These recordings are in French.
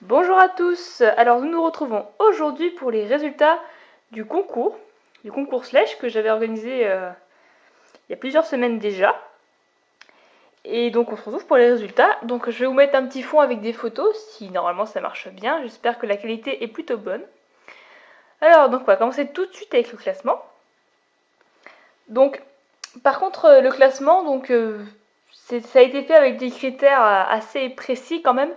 Bonjour à tous, alors nous nous retrouvons aujourd'hui pour les résultats du concours Slash que j'avais organisé il y a plusieurs semaines déjà. Et donc on se retrouve pour les résultats. Donc je vais vous mettre un petit fond avec des photos, si normalement ça marche bien. J'espère que la qualité est plutôt bonne. Alors donc on va commencer tout de suite avec le classement. Donc par contre le classement, ça a été fait avec des critères assez précis quand même,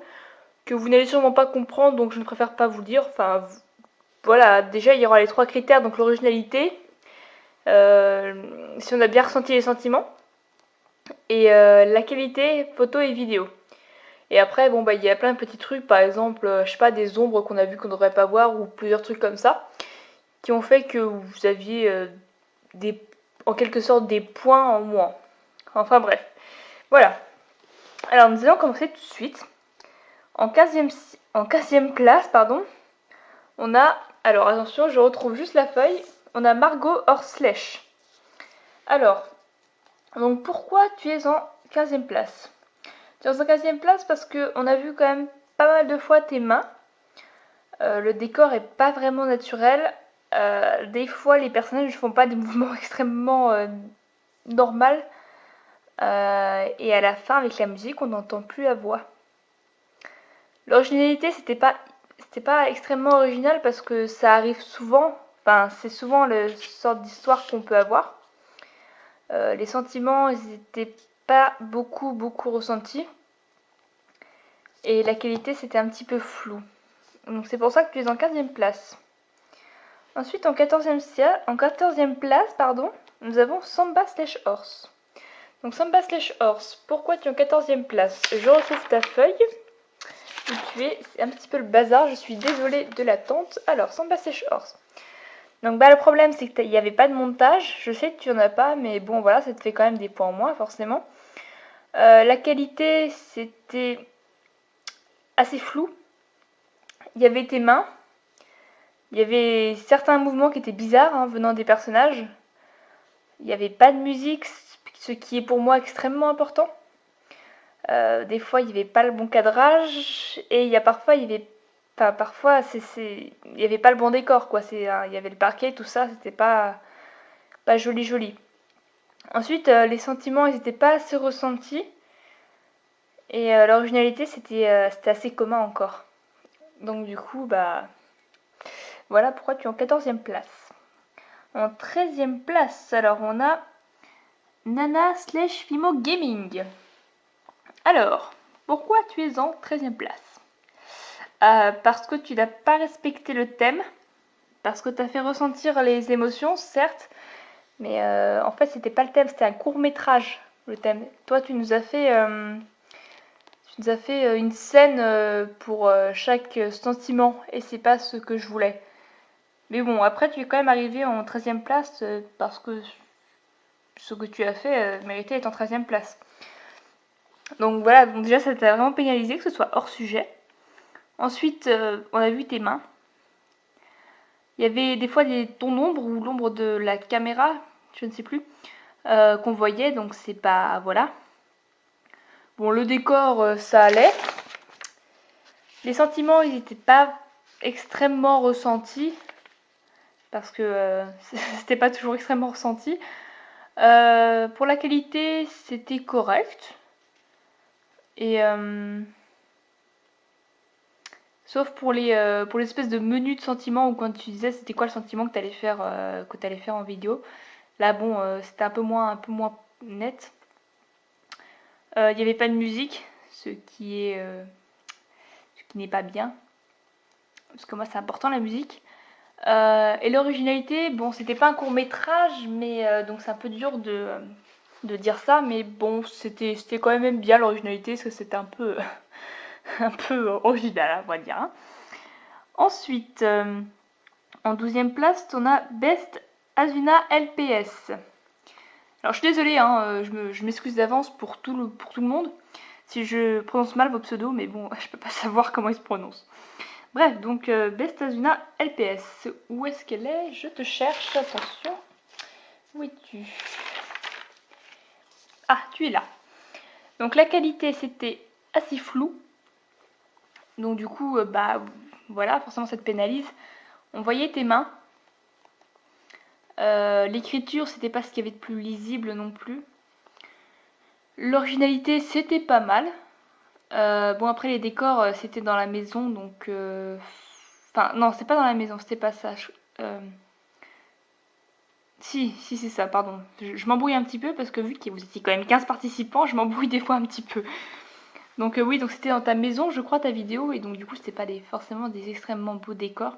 que vous n'allez sûrement pas comprendre, donc je ne préfère pas vous le dire. Enfin, voilà, déjà il y aura les 3 critères, donc l'originalité, si on a bien ressenti les sentiments, et la qualité photo et vidéo. Et après, bon, bah, il y a plein de petits trucs, par exemple, je sais pas, des ombres qu'on a vu qu'on ne devrait pas voir, ou plusieurs trucs comme ça, qui ont fait que vous aviez en quelque sorte des points en moins. Enfin bref, voilà. Alors nous allons commencer tout de suite. En 15e place, pardon, on a, alors attention, je retrouve juste la feuille, on a Margot Horslech. Alors, donc pourquoi tu es en 15e place? Tu es en 15e place parce qu'on a vu quand même pas mal de fois tes mains. Le décor est pas vraiment naturel. Des fois, les personnages ne font pas des mouvements extrêmement normaux. Et à la fin, avec la musique, on n'entend plus la voix. L'originalité, c'était pas extrêmement original parce que ça arrive souvent. Enfin, c'est souvent le sorte d'histoire qu'on peut avoir. Les sentiments, ils n'étaient pas beaucoup ressentis. Et la qualité, c'était un petit peu flou. Donc c'est pour ça que tu es en 15e place. Ensuite, en 14e place, pardon, nous avons Samba Slash Horse. Donc Samba Slash Horse, pourquoi tu es en 14e place? Je retrouve ta feuille où tu es. C'est un petit peu le bazar, je suis désolée de l'attente. Alors, Samba Slash Horse. Donc bah le problème c'est qu'il n'y avait pas de montage, je sais que tu en as pas, mais bon voilà, ça te fait quand même des points en moins forcément. La qualité c'était assez flou, il y avait tes mains, il y avait certains mouvements qui étaient bizarres venant des personnages, il n'y avait pas de musique, ce qui est pour moi extrêmement important. Des fois il n'y avait pas le bon cadrage, et il y a parfois il y avait... Enfin, parfois, il n'y avait pas le bon décor, quoi. Il y avait le parquet, tout ça, c'était pas joli. Ensuite, les sentiments, ils n'étaient pas assez ressentis. Et l'originalité, c'était assez commun encore. Donc du coup, bah... Voilà pourquoi tu es en 14e place. En 13e place, alors on a Nana slash Fimo Gaming. Alors, pourquoi tu es en 13e place? Parce que tu n'as pas respecté le thème. Parce que tu as fait ressentir les émotions, certes. Mais en fait, c'était pas le thème, c'était un court métrage, le thème. Toi, tu nous as fait une scène pour chaque sentiment, et c'est pas ce que je voulais. Mais bon, après, tu es quand même arrivé en 13e place parce que ce que tu as fait méritait d'être en 13e place. Donc voilà, donc déjà, ça t'a vraiment pénalisé que ce soit hors sujet. Ensuite, on a vu tes mains. Il y avait des fois ton ombre ou l'ombre de la caméra, je ne sais plus, qu'on voyait, donc c'est pas... Voilà. Bon, le décor, ça allait. Les sentiments, ils n'étaient pas extrêmement ressentis, parce que c'était pas toujours extrêmement ressenti. Pour la qualité, c'était correct. Et sauf pour les espèces de menus de sentiments où quand tu disais c'était quoi le sentiment que t'allais faire en vidéo. Là, bon, c'était un peu moins net. Il n'y avait pas de musique, ce qui n'est pas bien, parce que moi c'est important la musique. Et l'originalité, bon, c'était pas un court métrage, mais donc c'est un peu dur de dire ça, mais bon, c'était quand même bien l'originalité, parce que c'était un peu un peu original, on va dire. Ensuite, en 12e place, on a Best Asuna LPS. Alors je suis désolée, je m'excuse d'avance pour tout le monde si je prononce mal vos pseudos, mais bon, je peux pas savoir comment ils se prononcent. Bref, donc Best Asuna LPS. Où est-ce qu'elle est? Je te cherche, attention. Où es-tu? Ah, tu es là. Donc la qualité, c'était assez flou. Donc du coup, bah voilà, forcément ça te pénalise. On voyait tes mains. L'écriture, c'était pas ce qu'il y avait de plus lisible non plus. L'originalité, c'était pas mal. Bon, après, les décors, c'était dans la maison, donc... Enfin, non, c'est pas dans la maison, c'était pas ça. Si, c'est ça, pardon. Je m'embrouille un petit peu parce que vu que vous étiez quand même 15 participants, je m'embrouille des fois un petit peu. Donc oui, donc c'était dans ta maison, je crois, ta vidéo, et donc du coup, c'était pas forcément des extrêmement beaux décors.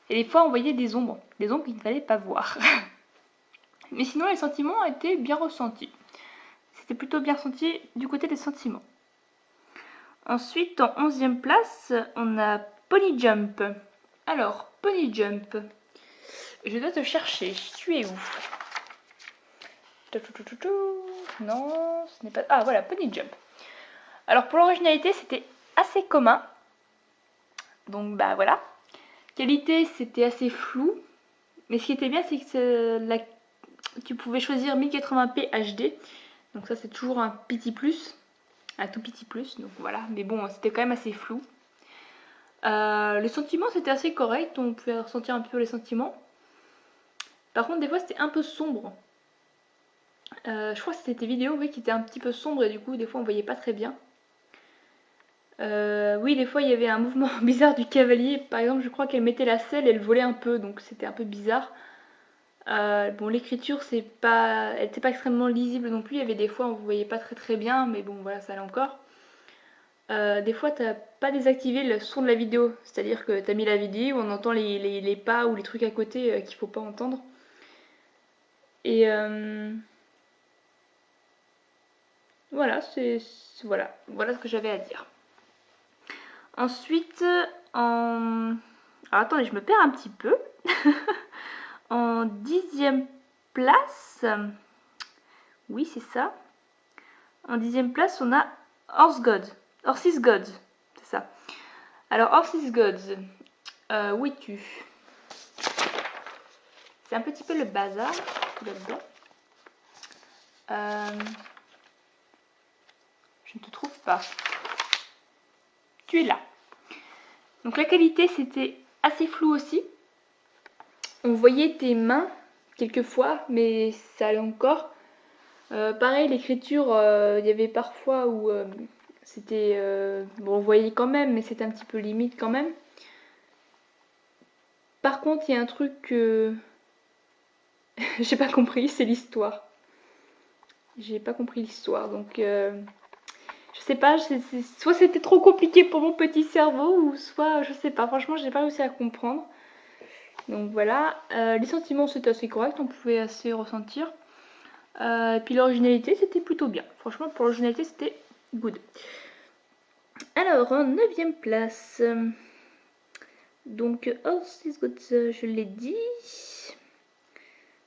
Et des fois, on voyait des ombres qu'il ne fallait pas voir. Mais sinon, les sentiments étaient bien ressentis. C'était plutôt bien ressenti du côté des sentiments. Ensuite, en 11e place, on a Pony Jump. Alors, Pony Jump, je dois te chercher. Tu es où? Non, ce n'est pas... Ah, voilà, Pony Jump. Alors, pour l'originalité, c'était assez commun. Donc, bah voilà. Qualité, c'était assez flou. Mais ce qui était bien, c'est que tu pouvais choisir 1080p HD. Donc ça, c'est toujours un petit plus. Un tout petit plus, donc voilà. Mais bon, c'était quand même assez flou. Les sentiments, c'était assez correct. On pouvait ressentir un peu les sentiments. Par contre, des fois, c'était un peu sombre. Je crois que c'était tes vidéos, oui, qui étaient un petit peu sombres et du coup, des fois, on voyait pas très bien. Oui, des fois, il y avait un mouvement bizarre du cavalier. Par exemple, je crois qu'elle mettait la selle et elle volait un peu, donc c'était un peu bizarre. Bon, l'écriture, elle était pas extrêmement lisible non plus. Il y avait des fois, on ne voyait pas très bien, mais bon, voilà, ça allait encore. Des fois, t'as pas désactivé le son de la vidéo, c'est-à-dire que t'as mis la vidéo, on entend les pas ou les trucs à côté qu'il faut pas entendre. Et voilà, voilà ce que j'avais à dire. Ensuite, Alors attendez, je me perds un petit peu. En 10e place, oui c'est ça. En 10e place, on a Horse Gods, c'est ça. Alors Horse Gods, où es-tu? C'est un petit peu le bazar là-dedans. Je ne te trouve pas. Tu es là. Donc la qualité, c'était assez flou aussi. On voyait tes mains quelquefois, mais ça allait encore. Pareil, l'écriture, il y avait parfois où c'était... bon, on voyait quand même, mais c'était un petit peu limite quand même. Par contre, il y a un truc que j'ai pas compris, c'est l'histoire. J'ai pas compris l'histoire, donc je sais pas, soit c'était trop compliqué pour mon petit cerveau, ou soit je sais pas, franchement j'ai pas réussi à comprendre. Donc voilà, les sentiments c'était assez correct, on pouvait assez ressentir. Et puis l'originalité c'était plutôt bien, franchement pour l'originalité c'était good. Alors en 9e place, donc Horse is Good, je l'ai dit.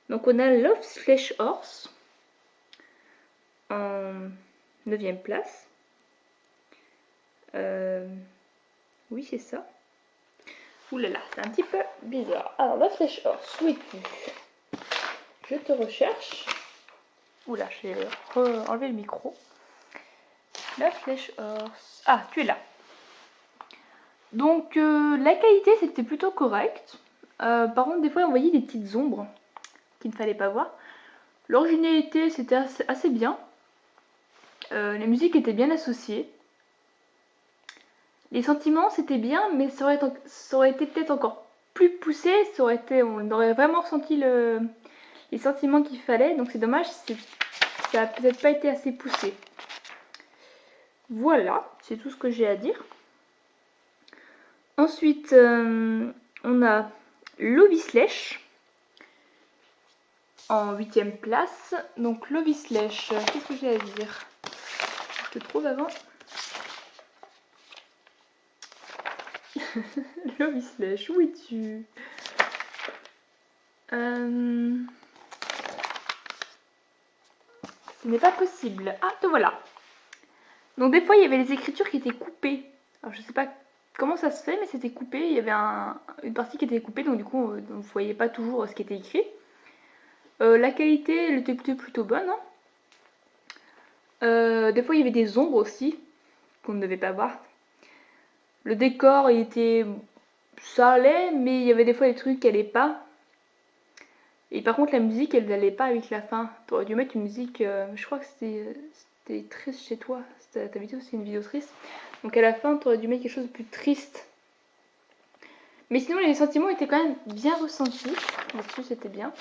Donc on a Love Slash Horse en 9e place. Oui, c'est ça. Ouh là là, c'est un petit peu bizarre. Alors, la flèche Horse, où es-tu? Je te recherche. Oula, j'ai enlevé le micro. La flèche Horse. Ah, tu es là. Donc, la qualité, c'était plutôt correct. Par contre, des fois, on voyait des petites ombres qu'il ne fallait pas voir. L'originalité, c'était assez bien. Les musiques étaient bien associées. Les sentiments, c'était bien, mais ça aurait été peut-être encore plus poussé. On aurait vraiment ressenti les sentiments qu'il fallait. Donc c'est dommage, ça n'a peut-être pas été assez poussé. Voilà, c'est tout ce que j'ai à dire. Ensuite, on a Lovislech en 8e place. Donc Lovislech, qu'est-ce que j'ai à dire? Je te trouve avant. Lovislech, où es-tu? Ce n'est pas possible. Ah, te voilà. Donc des fois, il y avait les écritures qui étaient coupées. Alors je sais pas comment ça se fait, mais c'était coupé. Il y avait une partie qui était coupée, donc du coup, on ne voyait pas toujours ce qui était écrit. La qualité, elle était plutôt bonne. Hein. Des fois, il y avait des ombres aussi, qu'on ne devait pas voir. Le décor, ça allait, mais il y avait des fois des trucs qui allaient pas. Et par contre, la musique, elle n'allait pas avec la fin. T'aurais dû mettre une musique, je crois que c'était triste chez toi. Ta vidéo, c'est une vidéo triste. Donc à la fin, t'aurais dû mettre quelque chose de plus triste. Mais sinon, les sentiments étaient quand même bien ressentis. Là-dessus, c'était bien.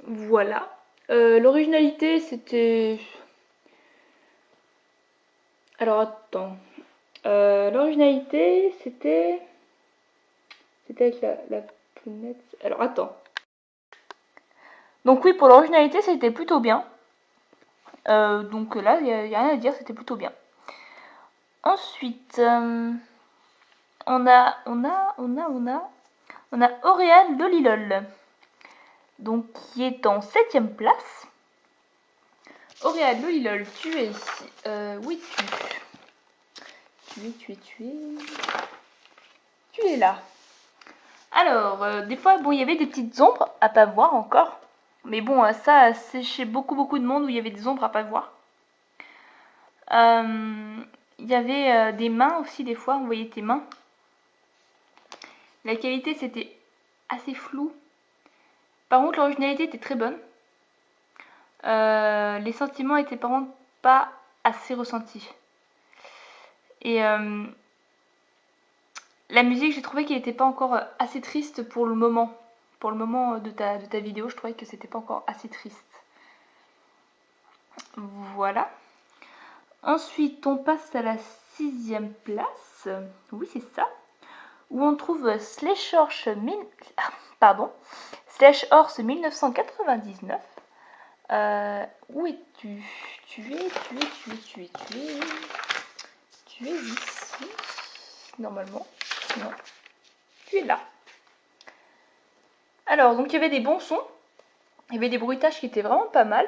Voilà. L'originalité, c'était... Alors, attends. L'originalité, c'était... C'était avec la fenêtre... Alors, attends. Donc oui, pour l'originalité, c'était plutôt bien. Donc là, il n'y a rien à dire, c'était plutôt bien. Ensuite, on a Auréane Lolilol, donc qui est en 7ème place. Auréane Lolilol, tu es ici. Où es-tu? Tu es là. Alors, des fois, bon, il y avait des petites ombres à pas voir encore. Mais bon, ça, c'est chez beaucoup de monde où il y avait des ombres à pas voir. Il y avait des mains aussi, des fois, on voyait tes mains. La qualité, c'était assez flou. Par contre, l'originalité était très bonne. Les sentiments étaient par contre pas assez ressentis. Et la musique, j'ai trouvé qu'elle n'était pas encore assez triste pour le moment. Pour le moment de ta vidéo, je trouvais que c'était pas encore assez triste. Voilà. Ensuite, on passe à la 6ème place. Oui, c'est ça. Où on trouve Slash Horse 1999. Où es-tu? Tu es ici, normalement. Non. Tu es là. Alors, donc il y avait des bons sons. Il y avait des bruitages qui étaient vraiment pas mal.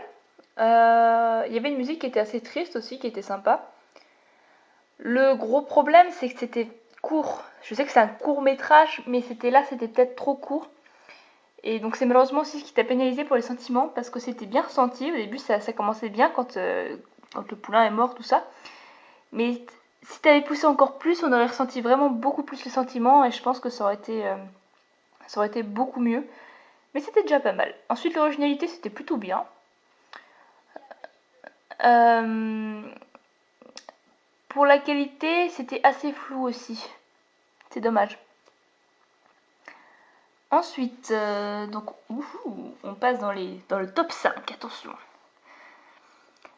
Il y avait une musique qui était assez triste aussi, qui était sympa. Le gros problème, c'est que c'était court. Je sais que c'est un court métrage, mais c'était peut-être trop court. Et donc c'est malheureusement aussi ce qui t'a pénalisé pour les sentiments, parce que c'était bien ressenti. Au début, ça commençait bien quand le poulain est mort, tout ça. Mais si t'avais poussé encore plus, on aurait ressenti vraiment beaucoup plus les sentiments, et je pense que ça aurait été beaucoup mieux. Mais c'était déjà pas mal. Ensuite, l'originalité, c'était plutôt bien. Pour la qualité, c'était assez flou aussi. C'est dommage. Ensuite, donc, on passe dans le top 5, attention.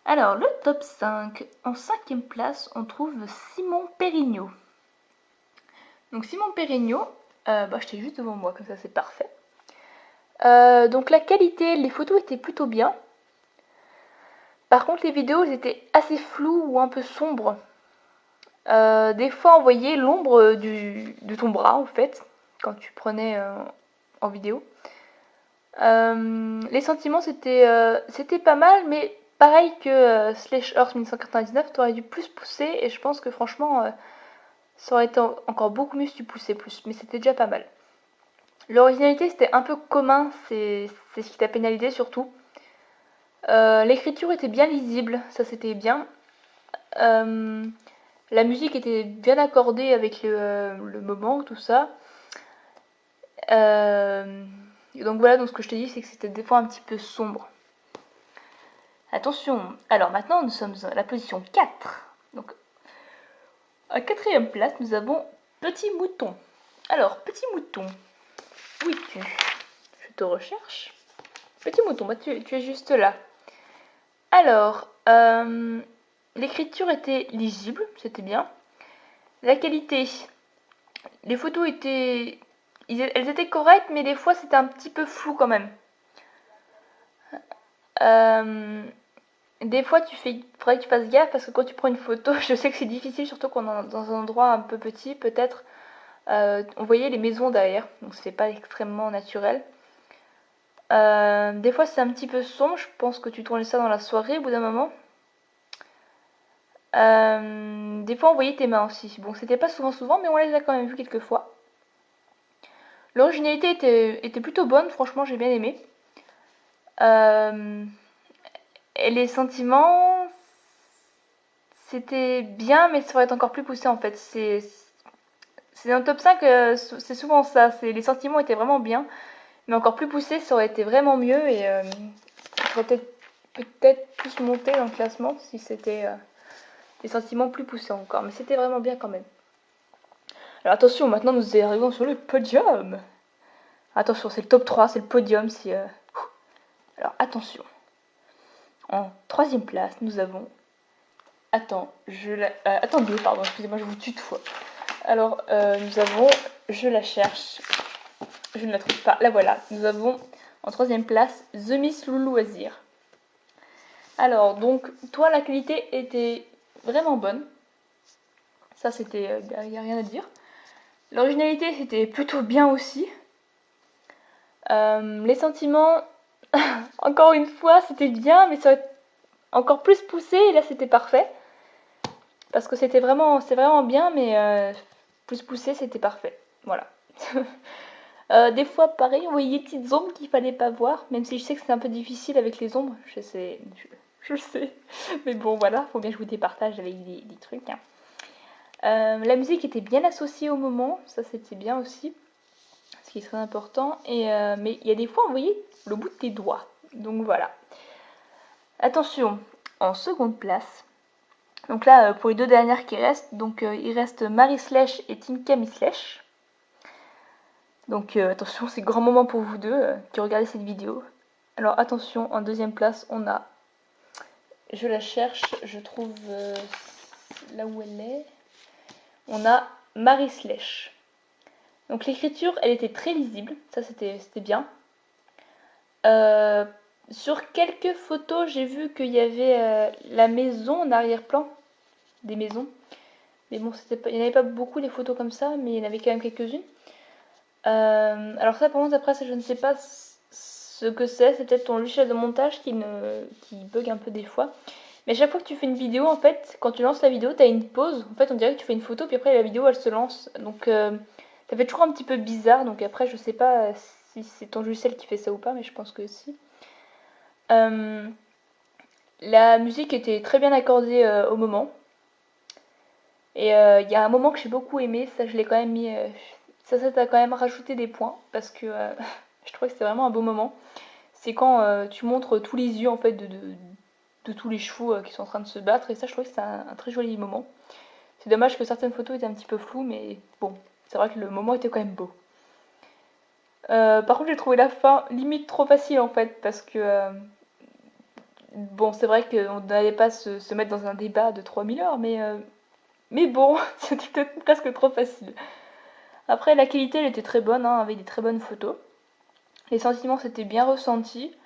Alors, le top 5, en 5ème place, on trouve Simon Périgno. Donc Simon Périgno, j'étais juste devant moi, comme ça c'est parfait. Donc la qualité, les photos étaient plutôt bien. Par contre, les vidéos, elles étaient assez floues ou un peu sombres. Des fois, on voyait l'ombre de ton bras, en fait, quand tu prenais en vidéo. Les sentiments, c'était pas mal, mais pareil que Slash Earth 1999, t'aurais dû plus pousser, et je pense que franchement, ça aurait été encore beaucoup mieux si tu poussais plus, mais c'était déjà pas mal. L'originalité, c'était un peu commun, c'est ce qui t'a pénalisé surtout. L'écriture était bien lisible, ça c'était bien. La musique était bien accordée avec le moment, tout ça. Donc voilà, donc ce que je te dis, c'est que c'était des fois un petit peu sombre. Attention, alors maintenant nous sommes à la position 4. Donc à 4ème place, nous avons Petit Mouton. Alors, Petit Mouton, où es-tu? Je te recherche. Petit Mouton, tu es juste là. Alors, l'écriture était lisible, c'était bien. La qualité, les photos elles étaient correctes, mais des fois c'était un petit peu flou quand même. Des fois, faudrait que tu fasses gaffe parce que quand tu prends une photo, je sais que c'est difficile, surtout quand on est dans un endroit un peu petit, peut-être. On voyait les maisons derrière, donc c'est pas extrêmement naturel. Des fois, c'est un petit peu sombre. Je pense que tu tournais ça dans la soirée au bout d'un moment. Des fois, on voyait tes mains aussi. Bon, c'était pas souvent, mais on les a quand même vues quelques fois. L'originalité était plutôt bonne, franchement, j'ai bien aimé. Et les sentiments, c'était bien, mais ça aurait été encore plus poussé en fait. C'est dans le top 5, c'est souvent ça. Les sentiments étaient vraiment bien, mais encore plus poussé, ça aurait été vraiment mieux et ça aurait peut-être plus monté dans le classement si c'était les sentiments plus poussés encore. Mais c'était vraiment bien quand même. Alors attention, maintenant nous arrivons sur le podium. Attention, c'est le top 3, c'est le podium. Alors attention. En troisième place, nous avons... Attendez, pardon, excusez-moi, je vous tutoie. Alors, nous avons... Je la cherche. Je ne la trouve pas. La voilà. Nous avons en troisième place The Miss Loulou Azir. Alors, donc, toi, la qualité était vraiment bonne. Ça, c'était... Il n'y a rien à dire. L'originalité, c'était plutôt bien aussi. Les sentiments, encore une fois, c'était bien, mais ça aurait été encore plus poussé. Et là, c'était parfait. Parce que c'est vraiment bien, mais plus poussé, c'était parfait. Voilà. Des fois, pareil, vous voyez des petites ombres qu'il fallait pas voir, même si je sais que c'est un peu difficile avec les ombres, je sais, je sais. Mais bon, voilà, faut bien que je vous départage avec des trucs. Hein. La musique était bien associée au moment, ça c'était bien aussi, ce qui est très important. Mais il y a des fois, vous voyez, le bout de tes doigts. Donc voilà. Attention, en seconde place. Donc là, pour les deux dernières qui restent, donc il reste Marie Slèche et Tinka Mislèche. Donc attention, c'est grand moment pour vous deux qui regardez cette vidéo. Alors attention, en deuxième place, on a... Je la cherche, je trouve là où elle est. On a Marie Slèche. Donc l'écriture, elle était très lisible, ça c'était bien. Sur quelques photos, j'ai vu qu'il y avait la maison en arrière-plan, des maisons. Mais bon, il n'y en avait pas beaucoup des photos comme ça, mais il y en avait quand même quelques-unes. Alors ça, par contre, après, ça, je ne sais pas ce que c'est peut-être ton logiciel de montage qui bug un peu des fois. Mais à chaque fois que tu fais une vidéo, en fait, quand tu lances la vidéo, tu as une pause. En fait, on dirait que tu fais une photo, puis après, la vidéo, elle se lance. Donc, ça fait toujours un petit peu bizarre. Donc après, je sais pas si c'est ton logiciel qui fait ça ou pas, mais je pense que si. La musique était très bien accordée au moment. Et il y a un moment que j'ai beaucoup aimé, ça je l'ai quand même mis... ça t'a quand même rajouté des points, parce que je trouvais que c'était vraiment un beau moment. C'est quand tu montres tous les yeux en fait de tous les chevaux qui sont en train de se battre, et ça je trouvais que c'était un très joli moment. C'est dommage que certaines photos étaient un petit peu floues, mais bon, c'est vrai que le moment était quand même beau. Par contre j'ai trouvé la fin limite trop facile en fait, parce que... bon, c'est vrai qu'on n'allait pas se mettre dans un débat de 3000 heures, mais bon, c'était peut-être presque trop facile. Après, la qualité, elle était très bonne, hein, avec des très bonnes photos. Les sentiments, c'était bien ressenti.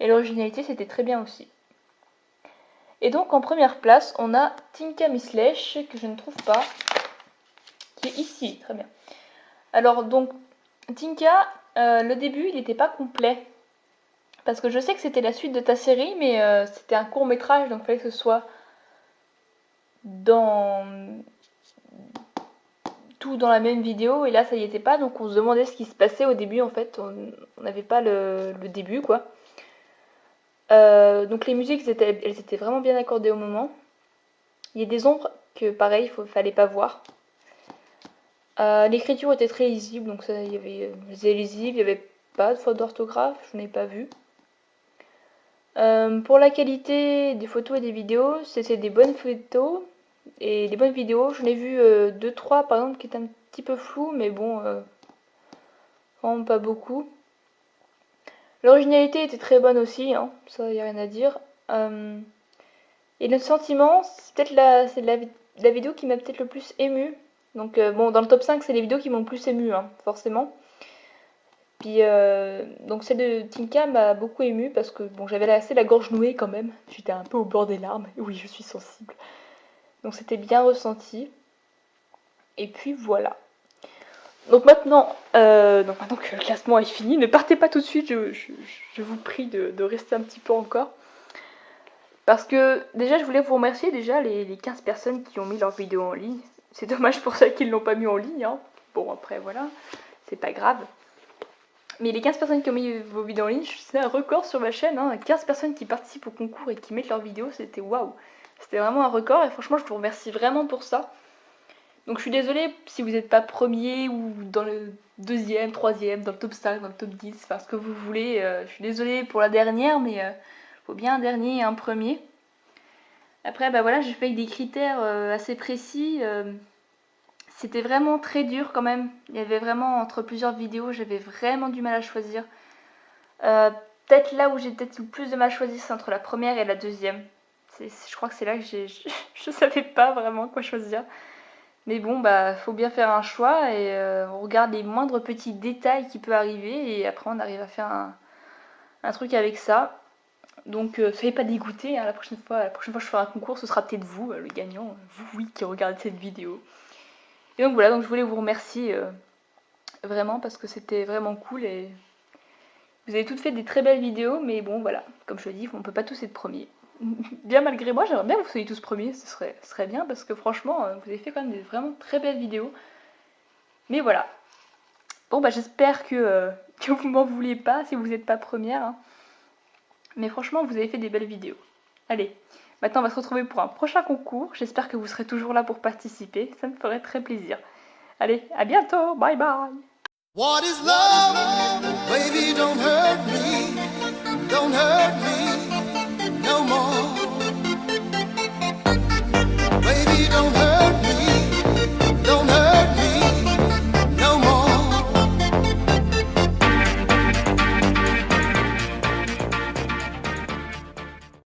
Et l'originalité, c'était très bien aussi. Et donc, en première place, on a Tinka Mislèche, que je ne trouve pas, qui est ici. Très bien. Alors, donc, Tinka, le début, il n'était pas complet. Parce que je sais que c'était la suite de ta série, mais c'était un court métrage, donc il fallait que ce soit tout dans la même vidéo, et là ça y était pas, donc on se demandait ce qui se passait au début en fait, on n'avait pas le début quoi. Donc les musiques elles étaient vraiment bien accordées au moment. Il y a des ombres que pareil fallait pas voir. L'écriture était très lisible, donc ça c'était lisible, il y avait pas de faute d'orthographe, je n'ai pas vu. Pour la qualité des photos et des vidéos, c'était des bonnes photos et des bonnes vidéos. J'en ai vu 2-3 par exemple qui étaient un petit peu floues, mais bon, vraiment pas beaucoup. L'originalité était très bonne aussi, hein, ça y a rien à dire. Et le sentiment, c'est peut-être la vidéo qui m'a peut-être le plus émue. Donc bon, dans le top 5, c'est les vidéos qui m'ont le plus émue, hein, forcément. Puis donc celle de Tinka m'a beaucoup émue parce que bon, j'avais assez la gorge nouée quand même. J'étais un peu au bord des larmes. Et oui, je suis sensible. Donc c'était bien ressenti. Et puis voilà. Donc maintenant que le classement est fini, ne partez pas tout de suite. Je vous prie de rester un petit peu encore. Parce que déjà, je voulais vous remercier déjà les 15 personnes qui ont mis leur vidéo en ligne. C'est dommage pour celles qui ne l'ont pas mis en ligne. Hein. Bon, après, voilà. C'est pas grave. Mais les 15 personnes qui ont mis vos vidéos en ligne, c'est un record sur ma chaîne. Hein. 15 personnes qui participent au concours et qui mettent leurs vidéos, c'était waouh. C'était vraiment un record et franchement, je vous remercie vraiment pour ça. Donc je suis désolée si vous n'êtes pas premier ou dans le deuxième, troisième, dans le top 5, dans le top 10, enfin ce que vous voulez. Je suis désolée pour la dernière, mais faut bien un dernier et un premier. Après, bah voilà, j'ai fait avec des critères assez précis. C'était vraiment très dur quand même. Il y avait vraiment, entre plusieurs vidéos, j'avais vraiment du mal à choisir. Peut-être là où j'ai peut-être le plus de mal à choisir, c'est entre la première et la deuxième. Je crois que c'est là que je savais pas vraiment quoi choisir. Mais bon, bah, faut bien faire un choix et on regarde les moindres petits détails qui peuvent arriver et après on arrive à faire un truc avec ça. Donc soyez pas dégoûtés, hein, la prochaine fois que je ferai un concours, ce sera peut-être vous, le gagnant, vous oui qui regardez cette vidéo. Et donc voilà, donc je voulais vous remercier vraiment parce que c'était vraiment cool et vous avez toutes fait des très belles vidéos, mais bon voilà, comme je le dis, on peut pas tous être premiers. Bien malgré moi, j'aimerais bien que vous soyez tous premiers, ce serait bien parce que franchement, vous avez fait quand même des vraiment très belles vidéos. Mais voilà. Bon bah j'espère que vous m'en voulez pas si vous n'êtes pas première. Hein. Mais franchement, vous avez fait des belles vidéos. Allez, maintenant on va se retrouver pour un prochain concours. J'espère que vous serez toujours là pour participer, ça me ferait très plaisir. Allez, à bientôt, bye bye. What is love? Baby, don't hurt me no more. Baby, don't hurt